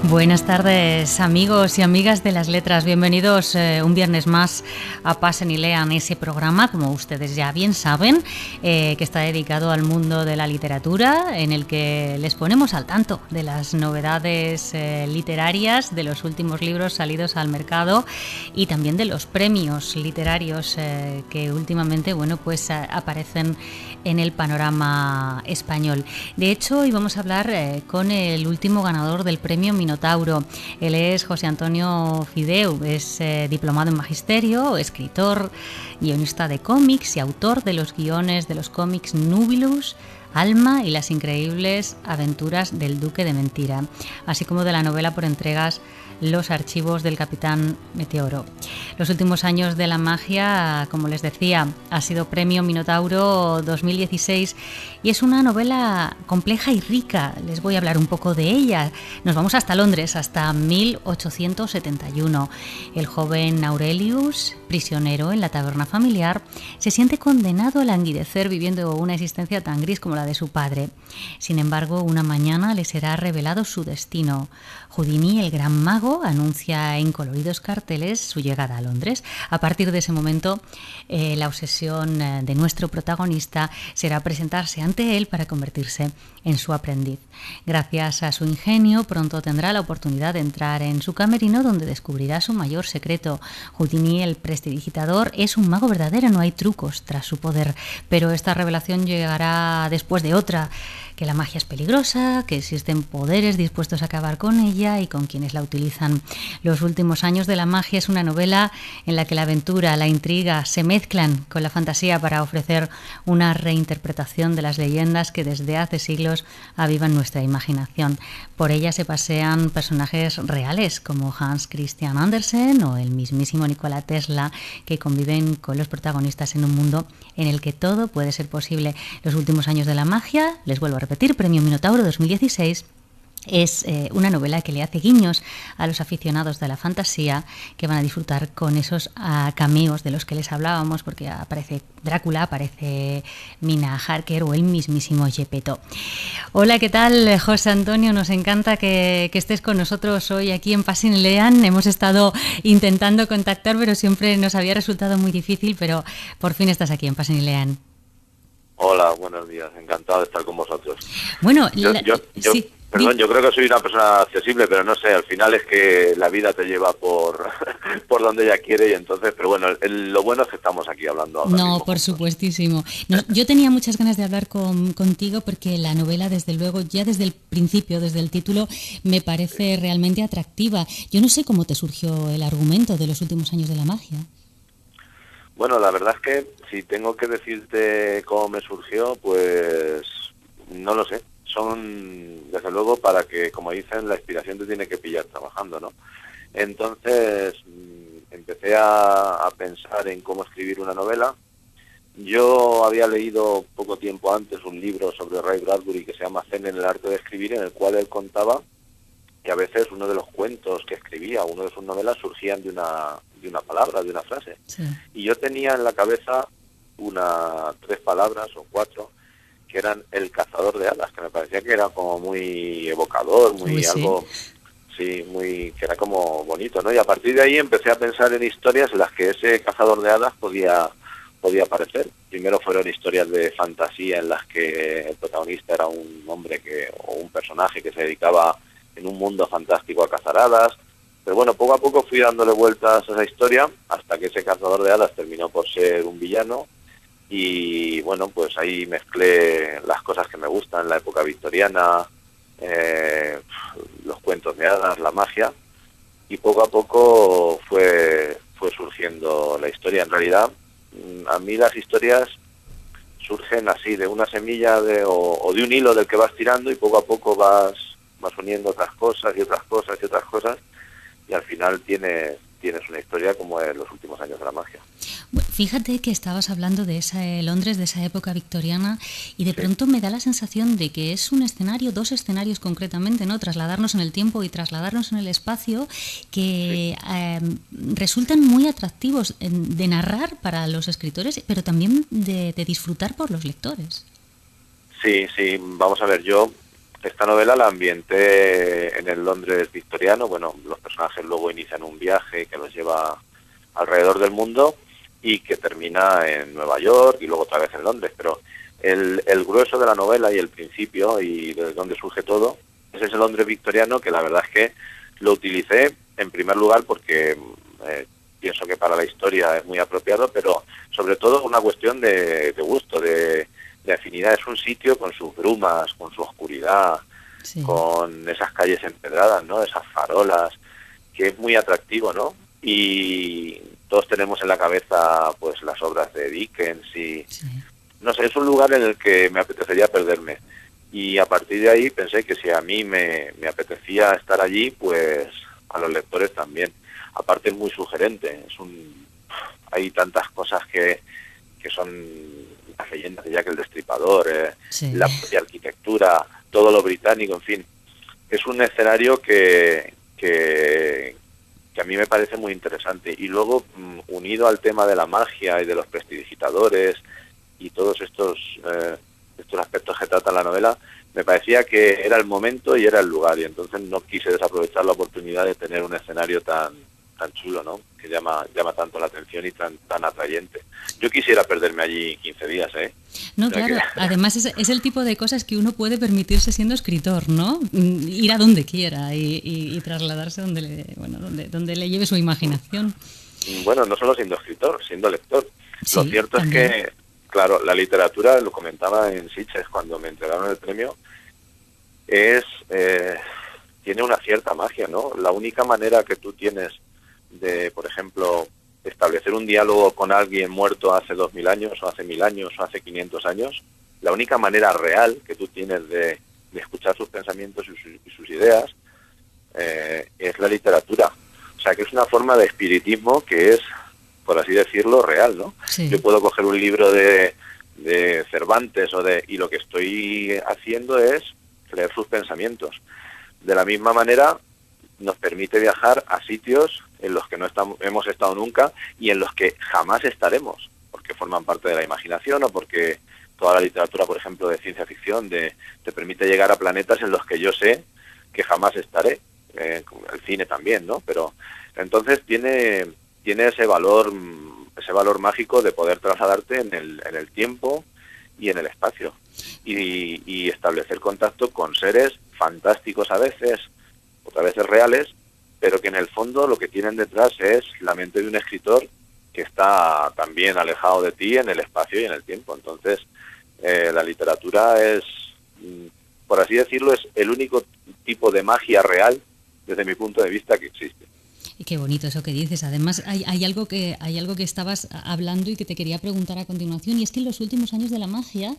Buenas tardes, amigos y amigas de las letras. Bienvenidos un viernes más a Pasen y Lean, ese programa, como ustedes ya bien saben, que está dedicado al mundo de la literatura, en el que les ponemos al tanto de las novedades literarias, de los últimos libros salidos al mercado y también de los premios literarios que últimamente, pues aparecen en el panorama español. De hecho, hoy vamos a hablar con el último ganador del premio Minotauro. Él es José Antonio Fideu, es diplomado en magisterio, escritor, guionista de cómics y autor de los guiones de los cómics Nubilus, Alma y las increíbles aventuras del Duque de Mentira, así como de la novela por entregas Los archivos del Capitán Meteoro. Los últimos años de la magia, como les decía, ha sido premio Minotauro 2016 y es una novela compleja y rica. Les voy a hablar un poco de ella. Nos vamos hasta Londres, hasta 1871. El joven Aurelius, prisionero en la taberna familiar, se siente condenado a languidecer viviendo una existencia tan gris como la de su padre. Sin embargo, una mañana le será revelado su destino. Houdini, el gran mago, anuncia en coloridos carteles su llegada a Londres. A partir de ese momento, la obsesión de nuestro protagonista será presentarse ante él para convertirse en su aprendiz. Gracias a su ingenio, pronto tendrá la oportunidad de entrar en su camerino, donde descubrirá su mayor secreto. Houdini, el prestidigitador, es un mago verdadero, no hay trucos tras su poder, pero esta revelación llegará después de otra, que la magia es peligrosa, que existen poderes dispuestos a acabar con ella y con quienes la utilizan. Los últimos años de la magia es una novela en la que la aventura, la intriga se mezclan con la fantasía para ofrecer una reinterpretación de las leyendas que desde hace siglos avivan nuestra imaginación. Por ella se pasean personajes reales como Hans Christian Andersen o el mismísimo Nikola Tesla, que conviven con los protagonistas en un mundo en el que todo puede ser posible. Los últimos años de la magia, les vuelvo a repetir, premio Minotauro 2016, es una novela que le hace guiños a los aficionados de la fantasía, que van a disfrutar con esos cameos de los que les hablábamos, porque aparece Drácula, aparece Mina Harker o el mismísimo Gepetto. Hola, ¿qué tal, José Antonio? Nos encanta que estés con nosotros hoy aquí en Pasen y Lean. Hemos estado intentando contactar, pero siempre nos había resultado muy difícil, pero por fin estás aquí en Pasen y Lean. Hola, buenos días. Encantado de estar con vosotros. Bueno, sí. Perdón, yo creo que soy una persona accesible, pero no sé, al final es que la vida te lleva por donde ella quiere y entonces, pero bueno, lo bueno es que estamos aquí hablando ahora No, mismo por juntos. supuestísimo. Yo tenía muchas ganas de hablar contigo porque la novela, desde luego, ya desde el principio, desde el título, me parece realmente atractiva. Yo no sé cómo te surgió el argumento de los últimos años de la magia. Bueno, la verdad es que si tengo que decirte cómo me surgió, pues no lo sé. Son, desde luego, para que, como dicen, la inspiración te tiene que pillar trabajando, ¿no? Entonces empecé a pensar en cómo escribir una novela. Yo había leído poco tiempo antes un libro sobre Ray Bradbury que se llama Zen en el arte de escribir, en el cual él contaba que a veces uno de los cuentos que escribía, uno de sus novelas, surgían de una palabra, de una frase. Sí. Y yo tenía en la cabeza 3 palabras o 4 que eran el cazador de hadas, que me parecía que era como muy evocador, muy algo, sí, muy, que era como bonito, ¿no? Y a partir de ahí empecé a pensar en historias en las que ese cazador de hadas podía aparecer. Primero fueron historias de fantasía en las que el protagonista era un hombre o un personaje que se dedicaba en un mundo fantástico a cazar hadas. Pero bueno, poco a poco fui dándole vueltas a esa historia hasta que ese cazador de hadas terminó por ser un villano. Y bueno, pues ahí mezclé las cosas que me gustan, la época victoriana, los cuentos de hadas, la magia, y poco a poco fue surgiendo la historia. En realidad, a mí las historias surgen así, de una semilla o de un hilo del que vas tirando y poco a poco vas uniendo otras cosas y otras cosas y otras cosas, y al final tienes una historia como en los últimos años de la magia. Fíjate que estabas hablando de esa Londres, de esa época victoriana, y de pronto me da la sensación de que es un escenario, 2 escenarios concretamente, ¿no? Trasladarnos en el tiempo y trasladarnos en el espacio, que resultan muy atractivos de narrar para los escritores, pero también de disfrutar por los lectores. Sí, vamos a ver, yo Esta novela la ambienté en el Londres victoriano. Bueno, los personajes luego inician un viaje que los lleva alrededor del mundo y que termina en Nueva York y luego otra vez en Londres, pero el grueso de la novela y el principio y de donde surge todo es ese Londres victoriano, que la verdad es que lo utilicé en primer lugar porque pienso que para la historia es muy apropiado, pero sobre todo una cuestión de gusto, de afinidad. Es un sitio con sus brumas, con su oscuridad, sí, con esas calles empedradas, ¿no? Esas farolas, que es muy atractivo, ¿no? Y todos tenemos en la cabeza pues las obras de Dickens y sí, no sé, es un lugar en el que me apetecería perderme. Y a partir de ahí pensé que si a mí me apetecía estar allí, pues a los lectores también. Aparte es muy sugerente, hay tantas cosas que son las leyendas de Jack el Destripador, sí, la propia arquitectura, todo lo británico, en fin. Es un escenario que a mí me parece muy interesante. Y luego, unido al tema de la magia y de los prestidigitadores y todos estos aspectos que trata la novela, me parecía que era el momento y era el lugar, y entonces no quise desaprovechar la oportunidad de tener un escenario tan chulo, ¿no? Que llama tanto la atención y tan atrayente. Yo quisiera perderme allí 15 días, ¿eh? No, claro, además es el tipo de cosas que uno puede permitirse siendo escritor, ¿no? Ir a donde quiera y trasladarse donde le lleve su imaginación. Bueno, no solo siendo escritor, siendo lector. Sí, lo cierto también es que, claro, la literatura, lo comentaba en Sitges cuando me entregaron el premio, tiene una cierta magia, ¿no? La única manera que tú tienes de, por ejemplo, establecer un diálogo con alguien muerto hace 2000 años, o hace 1000 años, o hace 500 años, la única manera real que tú tienes de escuchar sus pensamientos y sus ideas es la literatura. O sea, que es una forma de espiritismo que es, por así decirlo, real, ¿no? Sí. Yo puedo coger un libro de Cervantes y lo que estoy haciendo es leer sus pensamientos. De la misma manera, nos permite viajar a sitios en los que no hemos estado nunca y en los que jamás estaremos, porque forman parte de la imaginación o porque toda la literatura, por ejemplo, de ciencia ficción, te permite llegar a planetas en los que yo sé que jamás estaré. El cine también, ¿no? Pero entonces tiene ese valor mágico de poder trasladarte en el tiempo y en el espacio y establecer contacto con seres fantásticos a veces, otras veces reales, pero que en el fondo lo que tienen detrás es la mente de un escritor que está también alejado de ti en el espacio y en el tiempo. Entonces, la literatura es, por así decirlo, es el único tipo de magia real, desde mi punto de vista, que existe. Y qué bonito eso que dices. Además, hay algo que estabas hablando y que te quería preguntar a continuación, y es que en los últimos años de la magia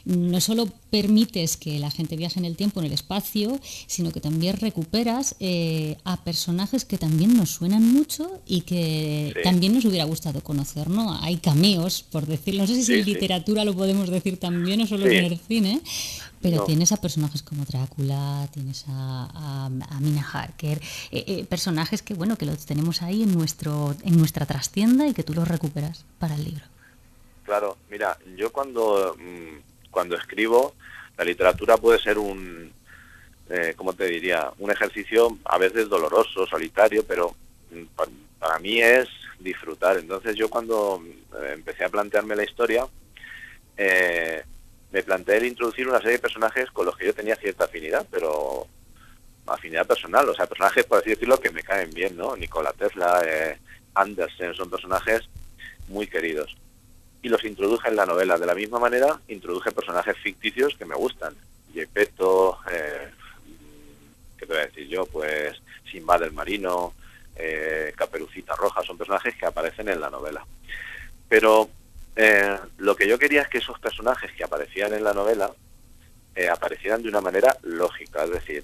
no solo permites que la gente viaje en el tiempo, en el espacio, sino que también recuperas a personajes que también nos suenan mucho y que sí, también nos hubiera gustado conocer, ¿no? Hay cameos, por decirlo. No sé si en literatura lo podemos decir también o solo en el cine. Pero tienes a personajes como Drácula, tienes a Mina Harker, personajes que los tenemos ahí en nuestra trastienda y que tú los recuperas para el libro. Claro, mira, yo cuando escribo, la literatura puede ser ¿cómo te diría? Un ejercicio a veces doloroso, solitario, pero para mí es disfrutar. Entonces yo cuando empecé a plantearme la historia, me planteé el introducir una serie de personajes con los que yo tenía cierta afinidad, pero afinidad personal, o sea, personajes, por así decirlo, que me caen bien, ¿no? Nikola Tesla, Andersen, son personajes muy queridos. Y los introduje en la novela. De la misma manera, introduje personajes ficticios que me gustan. Gepetto, ¿qué te voy a decir yo? Pues Sinbad el marino, Caperucita Roja, son personajes que aparecen en la novela. Pero lo que yo quería es que esos personajes que aparecían en la novela aparecieran de una manera lógica, es decir,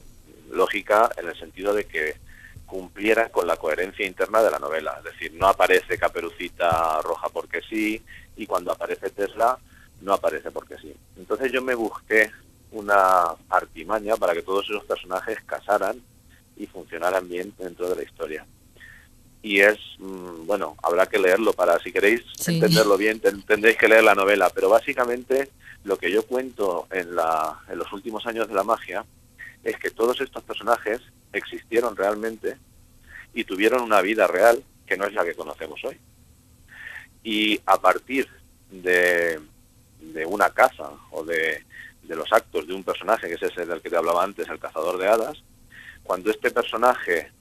lógica en el sentido de que cumplieran con la coherencia interna de la novela. Es decir, no aparece Caperucita Roja porque sí, y cuando aparece Tesla no aparece porque sí. Entonces yo me busqué una artimaña para que todos esos personajes casaran y funcionaran bien dentro de la historia. Y habrá que leerlo para, si queréis entenderlo bien, tendréis que leer la novela. Pero básicamente lo que yo cuento en los últimos años de la magia es que todos estos personajes existieron realmente y tuvieron una vida real que no es la que conocemos hoy. Y a partir de una caza o de los actos de un personaje, que es ese del que te hablaba antes, el cazador de hadas, cuando este personaje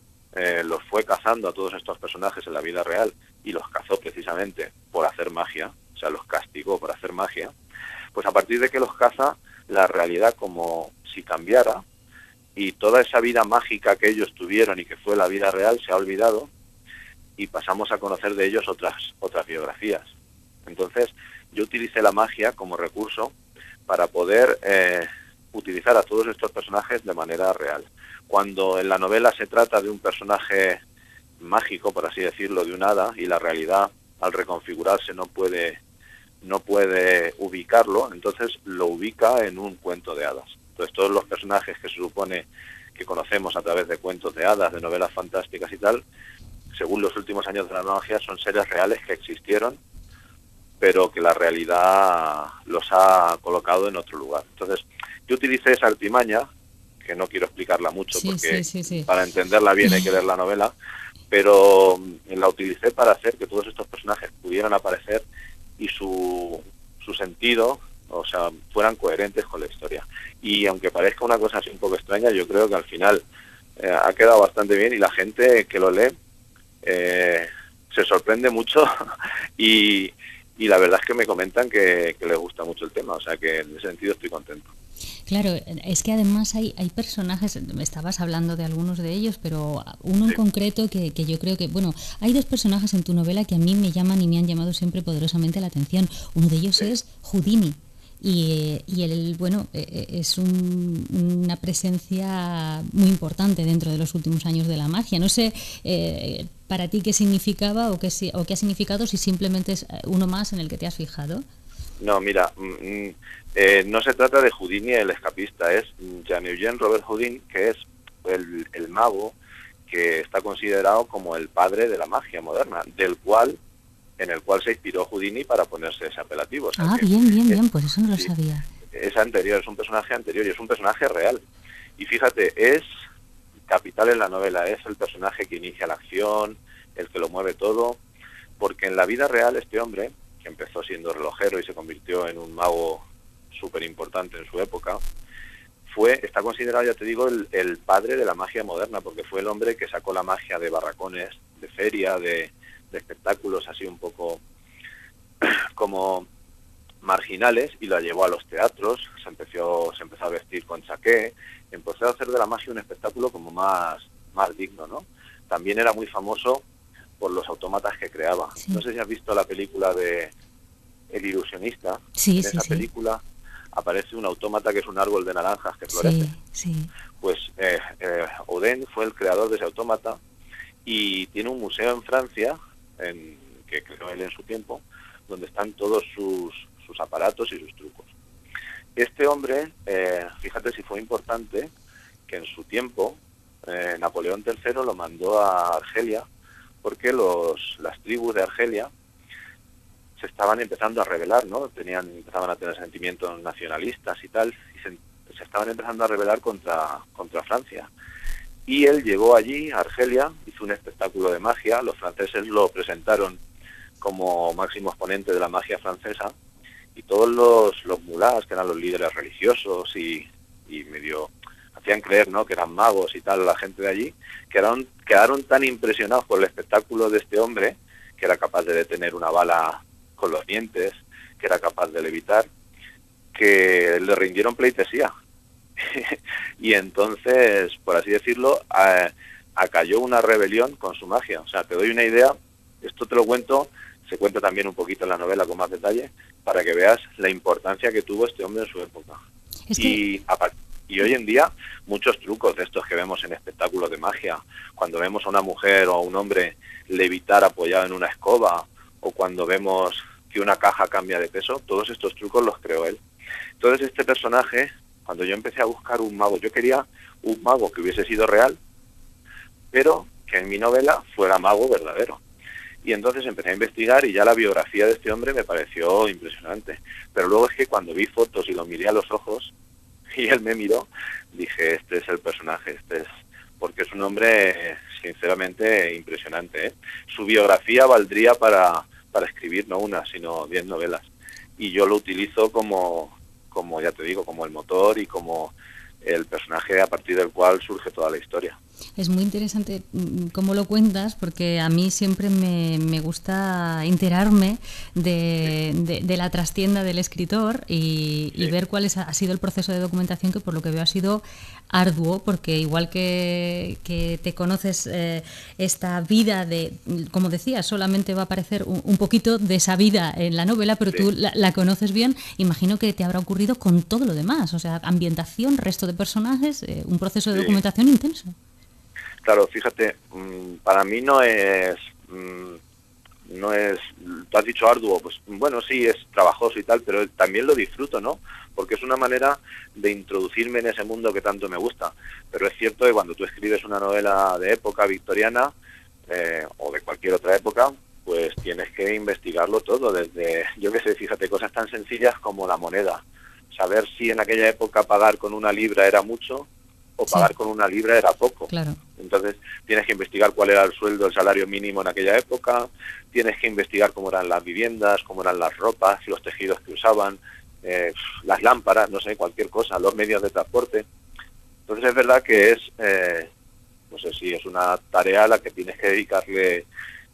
los fue cazando a todos estos personajes en la vida real y los cazó precisamente por hacer magia, o sea, los castigó por hacer magia, pues a partir de que los caza, la realidad como si cambiara y toda esa vida mágica que ellos tuvieron y que fue la vida real se ha olvidado y pasamos a conocer de ellos otras biografías. Entonces, yo utilicé la magia como recurso para poder utilizar a todos estos personajes de manera real. Cuando en la novela se trata de un personaje mágico, por así decirlo, de un hada, y la realidad, al reconfigurarse, no puede ubicarlo, entonces lo ubica en un cuento de hadas. Entonces, todos los personajes que se supone que conocemos a través de cuentos de hadas, de novelas fantásticas y tal, según los últimos años de la magia, son seres reales que existieron, pero que la realidad los ha colocado en otro lugar. Entonces, yo utilicé esa artimaña, que no quiero explicarla mucho, porque para entenderla bien hay que leer la novela, pero la utilicé para hacer que todos estos personajes pudieran aparecer y su sentido, o sea, fueran coherentes con la historia. Y aunque parezca una cosa así un poco extraña, yo creo que al final ha quedado bastante bien y la gente que lo lee se sorprende mucho y la verdad es que me comentan que les gusta mucho el tema, o sea que en ese sentido estoy contento. Claro, es que además hay personajes, estabas hablando de algunos de ellos, pero uno en concreto que yo creo que, bueno, hay dos personajes en tu novela que a mí me llaman y me han llamado siempre poderosamente la atención. Uno de ellos es Houdini. Y él, bueno, es una presencia muy importante dentro de los últimos años de la magia. No sé para ti qué significaba o qué ha significado, si simplemente es uno más en el que te has fijado. No, mira, no se trata de Houdini el escapista, es Jean-Eugène Robert Houdin, que es el mago que está considerado como el padre de la magia moderna, en el cual se inspiró Houdini para ponerse ese apelativo. O sea, bien, pues eso no lo sabía. Es anterior, es un personaje anterior y es un personaje real. Y fíjate, es capital en la novela, es el personaje que inicia la acción, el que lo mueve todo, porque en la vida real este hombre, que empezó siendo relojero y se convirtió en un mago súper importante en su época, está considerado, ya te digo, el padre de la magia moderna, porque fue el hombre que sacó la magia de barracones, de feria, de espectáculos así un poco como marginales y la llevó a los teatros, se empezó a vestir con chaqué, empezó a hacer de la magia un espectáculo como más digno, ¿no? También era muy famoso por los autómatas que creaba. Sí. No sé si has visto la película de El ilusionista. Sí, en esa película aparece un autómata que es un árbol de naranjas que florece. Sí. Pues Houdin fue el creador de ese autómata y tiene un museo en Francia, que creó él en su tiempo, donde están todos sus aparatos y sus trucos. Este hombre, fíjate si fue importante, que en su tiempo Napoleón III lo mandó a Argelia, porque las tribus de Argelia se estaban empezando a rebelar, ¿no? Empezaban a tener sentimientos nacionalistas y tal, y se estaban empezando a rebelar contra Francia. Y él llegó allí, a Argelia, hizo un espectáculo de magia, los franceses lo presentaron como máximo exponente de la magia francesa, y todos los mulás, que eran los líderes religiosos y medio hacían creer, ¿no?, que eran magos y tal, la gente de allí, quedaron tan impresionados por el espectáculo de este hombre, que era capaz de detener una bala con los dientes, que era capaz de levitar, que le rindieron pleitesía. Y entonces, por así decirlo, acalló una rebelión con su magia. O sea, te doy una idea, esto te lo cuento, se cuenta también un poquito en la novela con más detalle, para que veas la importancia que tuvo este hombre en su época. Y hoy en día, muchos trucos de estos que vemos en espectáculos de magia, cuando vemos a una mujer o a un hombre levitar apoyado en una escoba, o cuando vemos que una caja cambia de peso, todos estos trucos los creó él. Entonces este personaje, cuando yo empecé a buscar un mago, yo quería un mago que hubiese sido real, pero que en mi novela fuera mago verdadero. Y entonces empecé a investigar y ya la biografía de este hombre me pareció impresionante. Pero luego es que cuando vi fotos y lo miré a los ojos, Y él me miró, dije, este es el personaje, porque es un hombre sinceramente impresionante, ¿eh? Su biografía valdría para escribir no una, sino 10 novelas. Y yo lo utilizo como ya te digo, como el motor y como el personaje a partir del cual surge toda la historia. Es muy interesante cómo lo cuentas, porque a mí siempre me gusta enterarme de la trastienda del escritor y ver cuál ha sido el proceso de documentación, que por lo que veo ha sido arduo, porque igual que te conoces esta vida como decías, solamente va a aparecer un poquito de esa vida en la novela, pero tú la conoces bien. Imagino que te habrá ocurrido con todo lo demás, o sea, ambientación, resto de personajes, un proceso de documentación intenso. Claro, fíjate, para mí no es, tú has dicho arduo, pues bueno, sí, es trabajoso y tal, pero también lo disfruto, ¿no? Porque es una manera de introducirme en ese mundo que tanto me gusta. Pero es cierto que cuando tú escribes una novela de época victoriana, o de cualquier otra época, pues tienes que investigarlo todo, desde, yo qué sé, fíjate, cosas tan sencillas como la moneda. Saber si en aquella época pagar con 1 libra era mucho, o pagar con 1 libra era poco. Claro. Entonces tienes que investigar cuál era el sueldo, el salario mínimo en aquella época, tienes que investigar cómo eran las viviendas, cómo eran las ropas, los tejidos que usaban, las lámparas, no sé, cualquier cosa, los medios de transporte. Entonces es verdad que es, no sé si es una tarea a la que tienes que dedicarle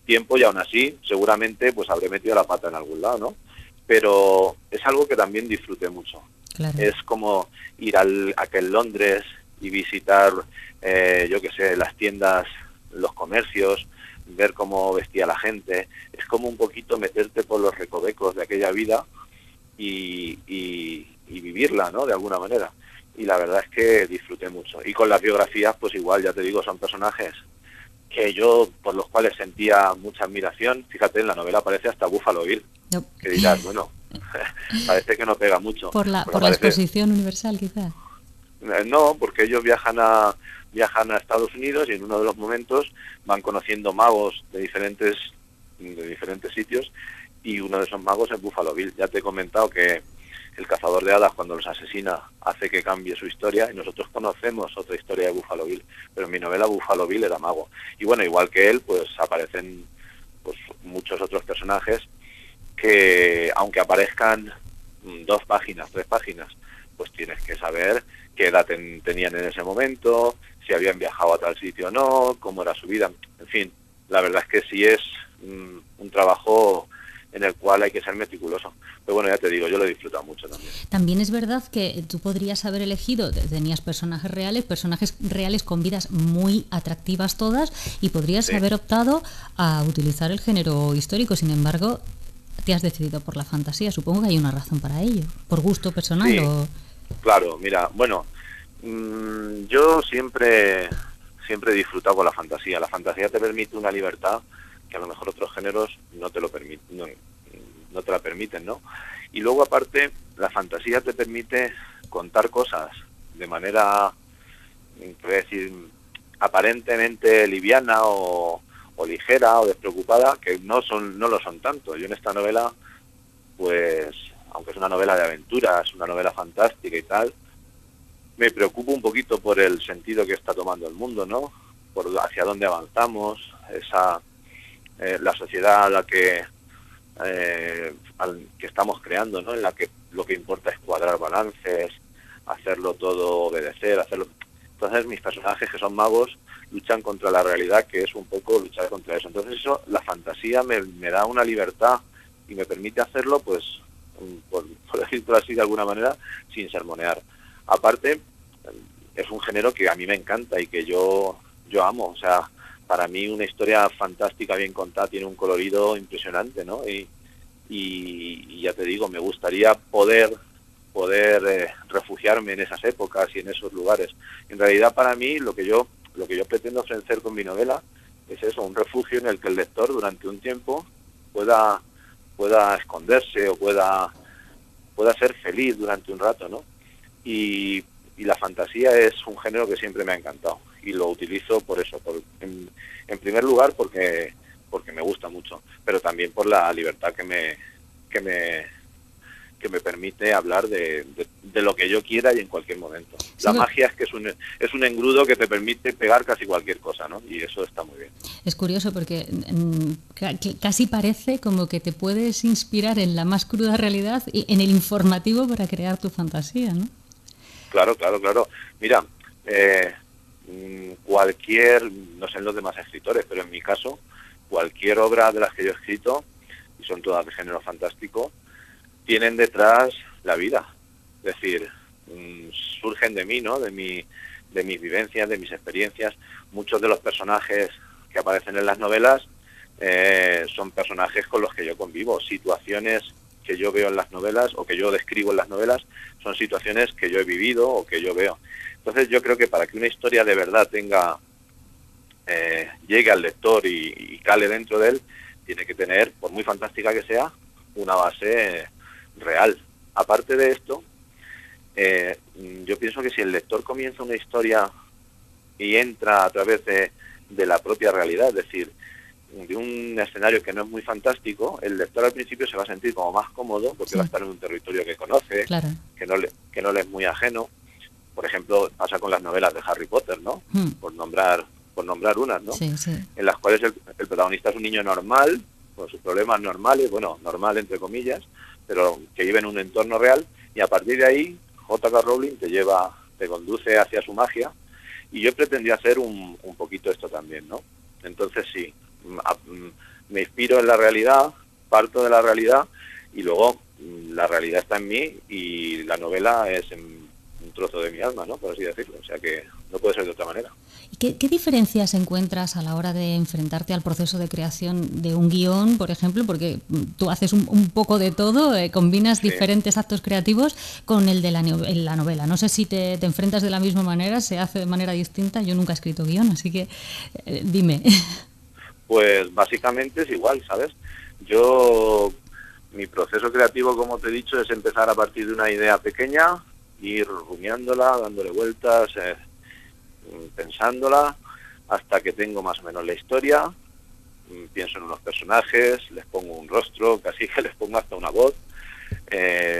tiempo, y aún así seguramente pues habré metido la pata en algún lado, ¿no? Pero es algo que también disfruté mucho. Claro. Es como ir a aquel Londres y visitar, yo qué sé, las tiendas, los comercios, ver cómo vestía la gente. Es como un poquito meterte por los recovecos de aquella vida y vivirla, ¿no?, de alguna manera. Y la verdad es que disfruté mucho. Y con las biografías, pues igual, ya te digo, son personajes que yo, por los cuales sentía mucha admiración. Fíjate, en la novela aparece hasta Buffalo Bill, que dirás, bueno, parece que no pega mucho. Por la exposición universal, quizás. No, porque ellos viajan a Estados Unidos y en uno de los momentos van conociendo magos de diferentes sitios, y uno de esos magos es Buffalo Bill. Ya te he comentado que el cazador de hadas, cuando los asesina, hace que cambie su historia, y nosotros conocemos otra historia de Buffalo Bill, pero en mi novela Buffalo Bill era mago. Y bueno, igual que él, pues aparecen pues muchos otros personajes que, aunque aparezcan 2 páginas, 3 páginas, pues tienes que saber qué edad tenían en ese momento, si habían viajado a tal sitio o no, cómo era su vida. En fin, la verdad es que sí es un trabajo en el cual hay que ser meticuloso. Pero bueno, ya te digo, yo lo he disfrutado mucho también. También es verdad que tú podrías haber elegido, tenías personajes reales con vidas muy atractivas todas, y podrías haber optado a utilizar el género histórico. Sin embargo, te has decidido por la fantasía. Supongo que hay una razón para ello, por gusto personal. Sí, claro, mira, bueno, yo siempre he disfrutado con la fantasía. La fantasía te permite una libertad que a lo mejor otros géneros no te lo permiten, no te la permiten, ¿no? Y luego, aparte, la fantasía te permite contar cosas de manera, voy a decir, aparentemente liviana o ligera o despreocupada, que no lo son tanto. Yo en esta novela, pues, aunque es una novela de aventuras, una novela fantástica y tal, me preocupo un poquito por el sentido que está tomando el mundo, ¿no? Por hacia dónde avanzamos, la sociedad a la que estamos creando, ¿no? En la que lo que importa es cuadrar balances, hacerlo todo obedecer, hacerlo. Entonces mis personajes, que son magos, luchan contra la realidad, que es un poco luchar contra eso. Entonces eso, la fantasía me da una libertad y me permite hacerlo, pues, por decirlo así de alguna manera, sin sermonear. Aparte, es un género que a mí me encanta y que yo amo. O sea, para mí una historia fantástica bien contada tiene un colorido impresionante, ¿no? Y ya te digo, me gustaría poder refugiarme en esas épocas y en esos lugares. En realidad, para mí, lo que yo pretendo ofrecer con mi novela es eso, un refugio en el que el lector durante un tiempo pueda esconderse o pueda ser feliz durante un rato, ¿no? Y la fantasía es un género que siempre me ha encantado y lo utilizo por eso, en primer lugar porque me gusta mucho, pero también por la libertad que que me permite hablar de lo que yo quiera y en cualquier momento. Sí, la magia es que es un engrudo que te permite pegar casi cualquier cosa, ¿no? Y eso está muy bien. Es curioso porque casi parece como que te puedes inspirar en la más cruda realidad y en el informativo para crear tu fantasía, ¿no? Claro. Mira, cualquier, no sé en los demás escritores, pero en mi caso, cualquier obra de las que yo he escrito, y son todas de género fantástico, tienen detrás la vida. Es decir, surgen de mí, ¿no? De mis vivencias, de mis experiencias. Muchos de los personajes que aparecen en las novelas son personajes con los que yo convivo. Situaciones que yo veo en las novelas o que yo describo en las novelas son situaciones que yo he vivido o que yo veo. Entonces yo creo que para que una historia de verdad llegue al lector y cale dentro de él, tiene que tener, por muy fantástica que sea, una base real. Aparte de esto, yo pienso que si el lector comienza una historia y entra a través de la propia realidad, es decir, de un escenario que no es muy fantástico, el lector al principio se va a sentir como más cómodo porque va a estar en un territorio que conoce, claro, que no le es muy ajeno. Por ejemplo, pasa con las novelas de Harry Potter, ¿no? Por nombrar unas, ¿no? Sí. En las cuales el protagonista es un niño normal, con sus problemas normales, bueno, normal entre comillas, pero que vive en un entorno real, y a partir de ahí J.K. Rowling te conduce hacia su magia, y yo pretendía hacer un poquito esto también, ¿no? Entonces sí, me inspiro en la realidad, parto de la realidad, y luego la realidad está en mí, y la novela es un trozo de mi alma, ¿no? Por así decirlo, o sea que no puede ser de otra manera. ¿Qué diferencias encuentras a la hora de enfrentarte al proceso de creación de un guión, por ejemplo? Porque tú haces un poco de todo, combinas diferentes actos creativos con el de la novela. No sé si te enfrentas de la misma manera, se hace de manera distinta. Yo nunca he escrito guión, así que dime. Pues básicamente es igual, ¿sabes? Mi proceso creativo, como te he dicho, es empezar a partir de una idea pequeña, ir rumiándola, dándole vueltas, pensándola, hasta que tengo más o menos la historia, pienso en unos personajes, les pongo un rostro, casi que les pongo hasta una voz,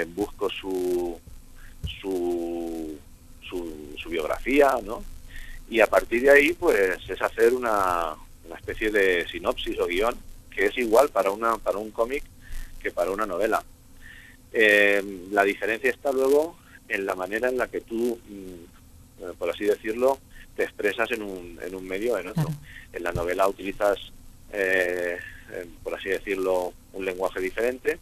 busco su biografía, ¿no? Y a partir de ahí, pues, es hacer una especie de sinopsis o guión, que es igual para un cómic que para una novela. La diferencia está luego en la manera en la que tú, por así decirlo, te expresas en un medio o en otro. Claro. En la novela utilizas, por así decirlo, un lenguaje diferente,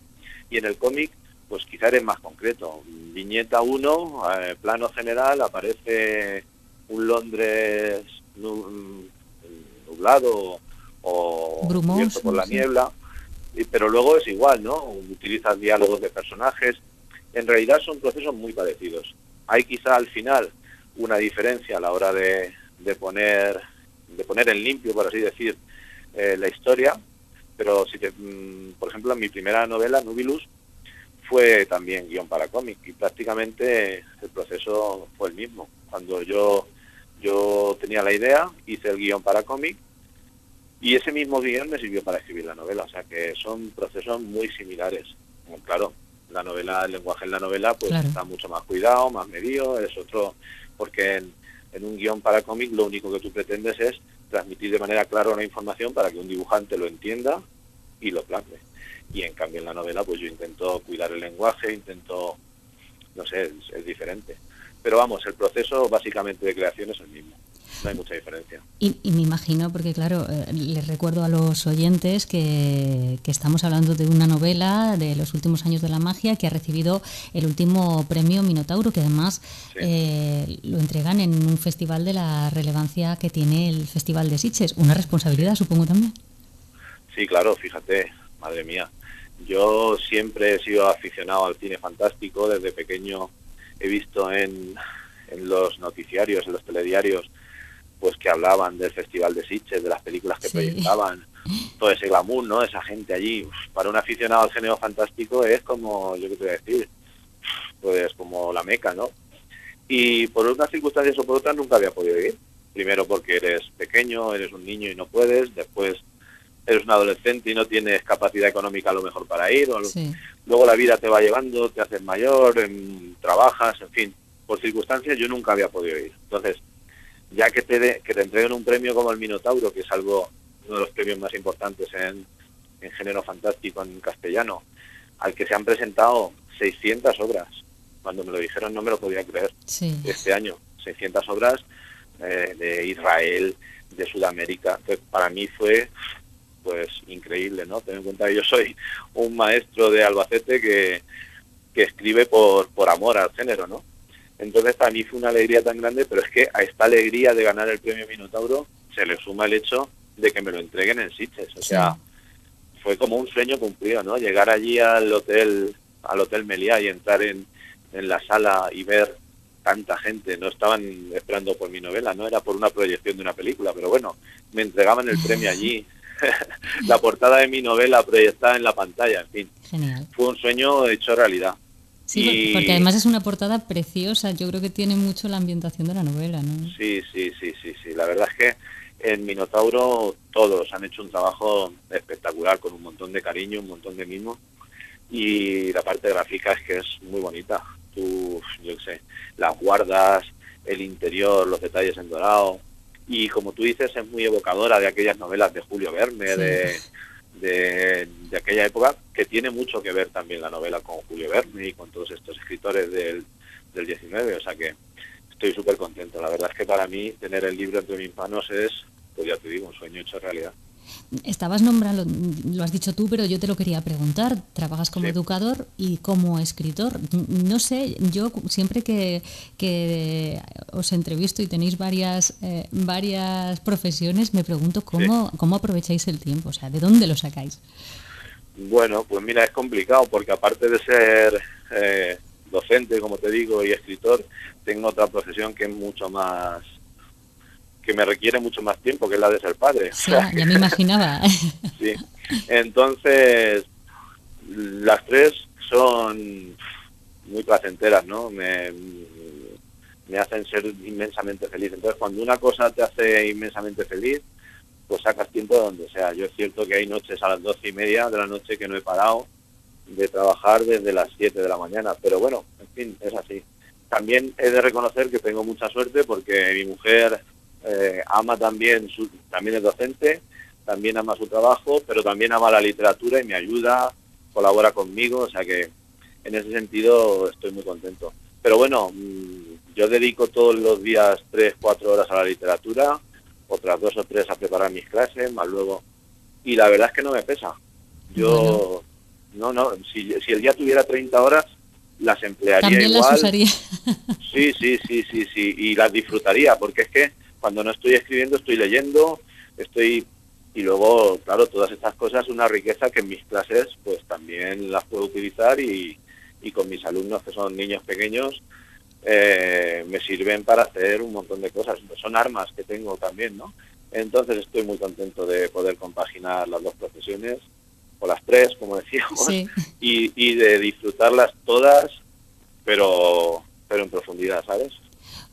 y en el cómic, pues quizá eres más concreto. Viñeta 1, plano general, aparece un Londres nublado o cubierto por la niebla, pero luego es igual, ¿no? Utilizas diálogos de personajes. En realidad son procesos muy parecidos. Hay quizá al final una diferencia a la hora de poner en limpio, por así decir, la historia, pero por ejemplo, en mi primera novela, Nubilus, fue también guión para cómic, y prácticamente el proceso fue el mismo. Cuando yo tenía la idea, hice el guión para cómic, y ese mismo guión me sirvió para escribir la novela, o sea que son procesos muy similares. Claro, el lenguaje en la novela pues claro, está mucho más cuidado, más medido, es otro, porque en un guión para cómic lo único que tú pretendes es transmitir de manera clara una información para que un dibujante lo entienda y lo plasme. Y en cambio en la novela pues yo intento cuidar el lenguaje, no sé, es diferente. Pero vamos, el proceso básicamente de creación es el mismo. No hay mucha diferencia. Y me imagino, porque claro, les recuerdo a los oyentes que estamos hablando de una novela de los últimos años de la magia que ha recibido el último premio Minotauro, que además lo entregan en un festival de la relevancia que tiene el Festival de Sitges. Una responsabilidad, supongo, también. Sí, claro, fíjate, madre mía. Yo siempre he sido aficionado al cine fantástico. Desde pequeño he visto en los noticiarios, en los telediarios, pues que hablaban del Festival de Sitges, de las películas que proyectaban, todo ese glamour, ¿no? Esa gente allí. Para un aficionado al género fantástico es como, yo qué te voy a decir, pues como la Meca, ¿no? Y por unas circunstancias o por otras nunca había podido ir. Primero porque eres pequeño, eres un niño y no puedes. Después eres un adolescente y no tienes capacidad económica a lo mejor para ir. luego la vida te va llevando, te haces mayor, trabajas, en fin, por circunstancias yo nunca había podido ir. Entonces, ya que te entreguen un premio como el Minotauro, que es uno de los premios más importantes en género fantástico en castellano, al que se han presentado 600 obras. Cuando me lo dijeron no me lo podía creer. Sí. Este año, 600 obras de Israel, de Sudamérica. Entonces, para mí fue pues increíble, ¿no? Ten en cuenta que yo soy un maestro de Albacete que escribe por amor al género, ¿no? Entonces, para mí fue una alegría tan grande, pero es que a esta alegría de ganar el premio Minotauro se le suma el hecho de que me lo entreguen en Sitges. O sea, fue como un sueño cumplido, ¿no? Llegar allí al hotel Meliá y entrar en la sala y ver tanta gente. No estaban esperando por mi novela, no era por una proyección de una película, pero bueno, me entregaban el premio allí. La portada de mi novela proyectada en la pantalla, en fin. Genial. Fue un sueño hecho realidad. Sí, porque además es una portada preciosa. Yo creo que tiene mucho la ambientación de la novela, ¿no? Sí. La verdad es que en Minotauro todos han hecho un trabajo espectacular, con un montón de cariño, un montón de mimo. Y la parte gráfica es que es muy bonita. Tú, yo qué sé, las guardas, el interior, los detalles en dorado. Y como tú dices, es muy evocadora de aquellas novelas de Julio Verne, de aquella época, que tiene mucho que ver también la novela con Julio Verne y con todos estos escritores del 19. O sea que estoy súper contento. La verdad es que para mí tener el libro entre mis manos es, pues ya te digo, un sueño hecho realidad. Estabas nombrando, lo has dicho tú, pero yo te lo quería preguntar. Trabajas como educador y como escritor. No sé, yo siempre que os entrevisto y tenéis varias profesiones, me pregunto cómo aprovecháis el tiempo, o sea, ¿de dónde lo sacáis? Bueno, pues mira, es complicado porque aparte de ser docente, como te digo, y escritor, tengo otra profesión que es mucho más, que me requiere mucho más tiempo, que es la de ser padre. Sí, ya me imaginaba. Sí, entonces las tres son muy placenteras, ¿no? Me hacen ser inmensamente feliz. Entonces, cuando una cosa te hace inmensamente feliz, pues sacas tiempo de donde sea. Yo es cierto que hay noches a las 12:30 de la noche que no he parado de trabajar desde las 7 de la mañana, pero bueno, en fin, es así. También he de reconocer que tengo mucha suerte porque mi mujer ama también es docente, también ama su trabajo, pero también ama la literatura y me ayuda, colabora conmigo, o sea que en ese sentido estoy muy contento. Pero bueno, yo dedico todos los días 3-4 horas a la literatura, otras 2 o 3 a preparar mis clases, más luego, y la verdad es que no me pesa. Yo, si el día tuviera 30 horas, las emplearía también igual. Las usaría. Sí, y las disfrutaría, porque es que cuando no estoy escribiendo estoy leyendo, y luego, claro, todas estas cosas, una riqueza que en mis clases pues también las puedo utilizar y con mis alumnos, que son niños pequeños, me sirven para hacer un montón de cosas. Son armas que tengo también, ¿no? Entonces estoy muy contento de poder compaginar las dos profesiones, o las tres, como decíamos, sí. y de disfrutarlas todas, pero en profundidad, ¿sabes?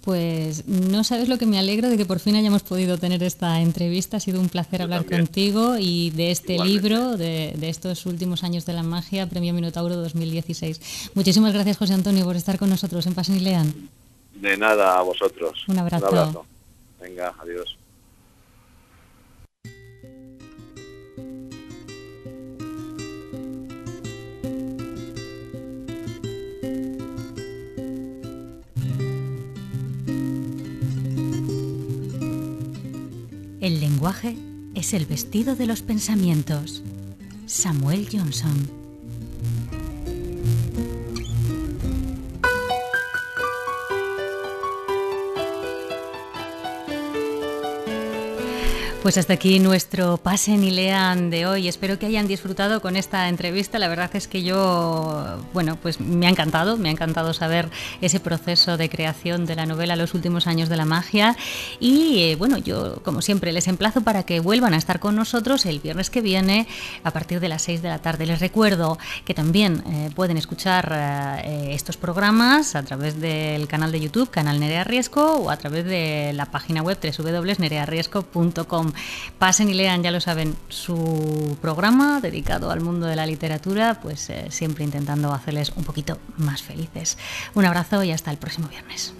Pues no sabes lo que me alegro de que por fin hayamos podido tener esta entrevista. Ha sido un placer hablar contigo y de este Igualmente. Libro, de estos últimos años de la magia, Premio Minotauro 2016. Muchísimas gracias, José Antonio, por estar con nosotros en Pasen y Lean. De nada, a vosotros. Un abrazo. Un abrazo. Venga, adiós. El lenguaje es el vestido de los pensamientos. Samuel Johnson. Pues hasta aquí nuestro Pasen y Lean de hoy. Espero que hayan disfrutado con esta entrevista. La verdad es que yo, pues me ha encantado saber ese proceso de creación de la novela Los últimos años de la magia. Y yo, como siempre, les emplazo para que vuelvan a estar con nosotros el viernes que viene a partir de las 6 de la tarde. Les recuerdo que también pueden escuchar estos programas a través del canal de YouTube, Canal Nerea Riesco, o a través de la página web www.nereariesco.com. Pasen y lean, ya lo saben, su programa dedicado al mundo de la literatura, pues siempre intentando hacerles un poquito más felices. Un abrazo y hasta el próximo viernes.